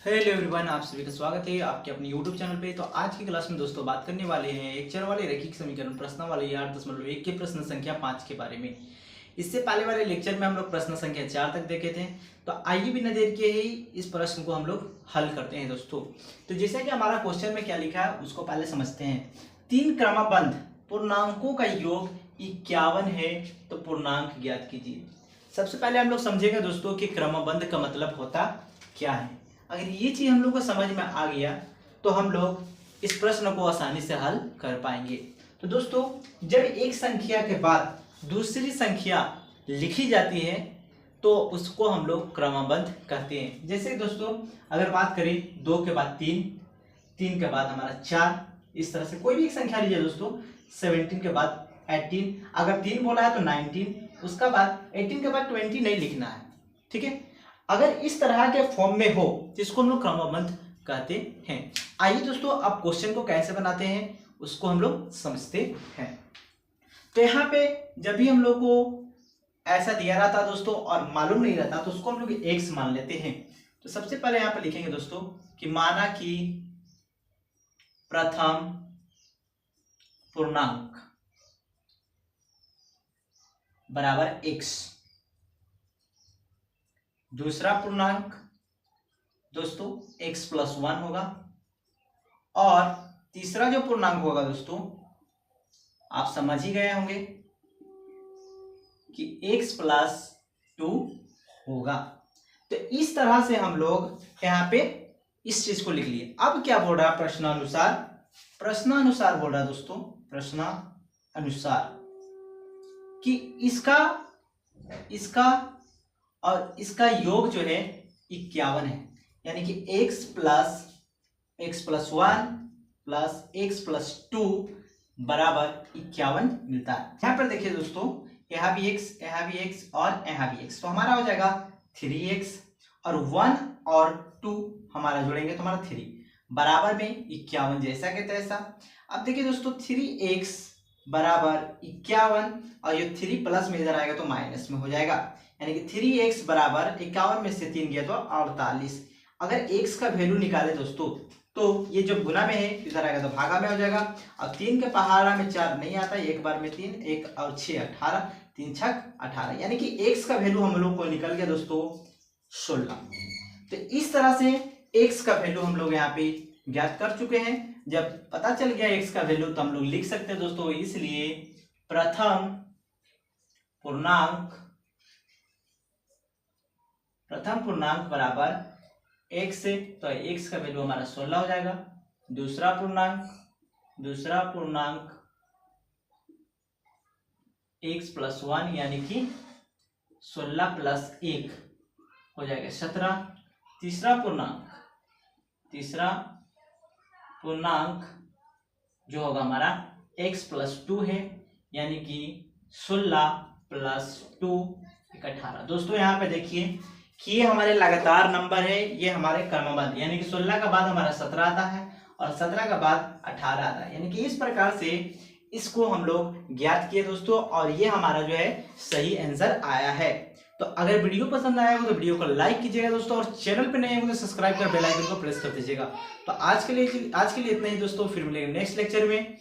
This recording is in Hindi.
हेलो एवरीवन, आप सभी का स्वागत है आपके अपने यूट्यूब चैनल पे। तो आज की क्लास में दोस्तों बात करने वाले हैं एक चर वाले रैखिक समीकरण प्रश्न वाले 8.1 के प्रश्न संख्या 5 के बारे में। इससे पहले वाले लेक्चर में हम लोग प्रश्न संख्या 4 तक देखे थे। तो आइए बिना देर के ही इस प्रश्न को हम लोग हल करते हैं दोस्तों। तो जैसा कि हमारा क्वेश्चन में क्या लिखा है उसको पहले समझते हैं। 3 क्रमबद्ध पूर्णांकों का योग 51 है, तो पूर्णांक ज्ञात कीजिए। सबसे पहले हम लोग समझेंगे दोस्तों कि क्रमबद्ध का मतलब होता क्या है। अगर ये चीज हम लोग को समझ में आ गया तो हम लोग इस प्रश्न को आसानी से हल कर पाएंगे। तो दोस्तों, जब एक संख्या के बाद दूसरी संख्या लिखी जाती है तो उसको हम लोग क्रमबद्ध कहते हैं। जैसे दोस्तों, अगर बात करें 2 के बाद 3, 3 के बाद हमारा 4, इस तरह से कोई भी एक संख्या लीजिए दोस्तों। 17 के बाद 18, अगर 3 बोला है तो 19, उसका बाद 18 के बाद 20 नहीं लिखना है, ठीक है। अगर इस तरह के फॉर्म में हो जिसको हम लोग क्रमबद्ध कहते हैं। आइए दोस्तों, अब क्वेश्चन को कैसे बनाते हैं उसको हम लोग समझते हैं। तो यहाँ पे जब भी हम लोग को ऐसा दिया रहता दोस्तों और मालूम नहीं रहता तो उसको हम लोग x मान लेते हैं। तो सबसे पहले यहाँ पे लिखेंगे दोस्तों कि माना कि प्रथम पूर्णांक बराबर x, दूसरा पूर्णांक दोस्तों x प्लस 1 होगा, और तीसरा जो पूर्णांक होगा दोस्तों आप समझ ही गए होंगे कि x प्लस 2 होगा। तो इस तरह से हम लोग यहाँ पे इस चीज को लिख लिए। अब क्या बोल रहा है प्रश्नानुसार? प्रश्नानुसार बोल रहा है दोस्तों, प्रश्नानुसार कि इसका और इसका योग जो है 51 है, यानी कि x plus 1 plus x plus 2 बराबर 51 मिलता है। यहाँ पर देखिए दोस्तों, यहाँ भी x और यहाँ भी x, तो हमारा हो जाएगा 3x, और 1 और 2 हमारा जोड़ेंगे तो हमारा 3 बराबर में 51 जैसा के तैसा। अब देखिए दोस्तों, 3x बराबर 51, और ये 3 प्लस में इधर आएगा तो माइनस में हो जाएगा, यानी कि 3x बराबर 51 में से 3 गया तो 48। अगर x का वैल्यू निकाले दोस्तों तो ये जो गुना में है इधर आएगा तो भागा में हो जाएगा। अब 3 के पहाड़ा में 4 नहीं आता, एक बार में 3, 1 और 6 18, 3 छक 18, यानी कि x का वैल्यू हम लोग को निकल गया दोस्तों 16। तो इस तरह से x का वैल्यू हम लोग यहाँ पे ज्ञात कर चुके हैं। जब पता चल गया x का वैल्यू तो हम लोग लिख सकते हैं दोस्तों। इसलिए प्रथम पूर्णांक बराबर x से, तो x का वैल्यू हमारा 16 हो जाएगा। दूसरा पूर्णांक x प्लस 1, यानी कि 16 प्लस 1 हो जाएगा 17। तीसरा पूर्णांक जो होगा हमारा x प्लस 2 है, यानी कि 16 प्लस 2 18। दोस्तों यहाँ पे देखिए कि ये हमारे लगातार नंबर है, ये हमारे क्रमबद्ध, यानी कि 16 का बाद हमारा 17 आता है और 17 का बाद 18 आता है, यानी कि इस प्रकार से इसको हम लोग ज्ञात किए दोस्तों, और ये हमारा जो है सही आंसर आया है। तो अगर वीडियो पसंद आया हो तो वीडियो को लाइक कीजिएगा दोस्तों, और चैनल पे नए हो तो सब्सक्राइब कर बेल आइकन को प्रेस कर दीजिएगा। तो आज के लिए इतना ही दोस्तों, फिर मिलेंगे नेक्स्ट लेक्चर में।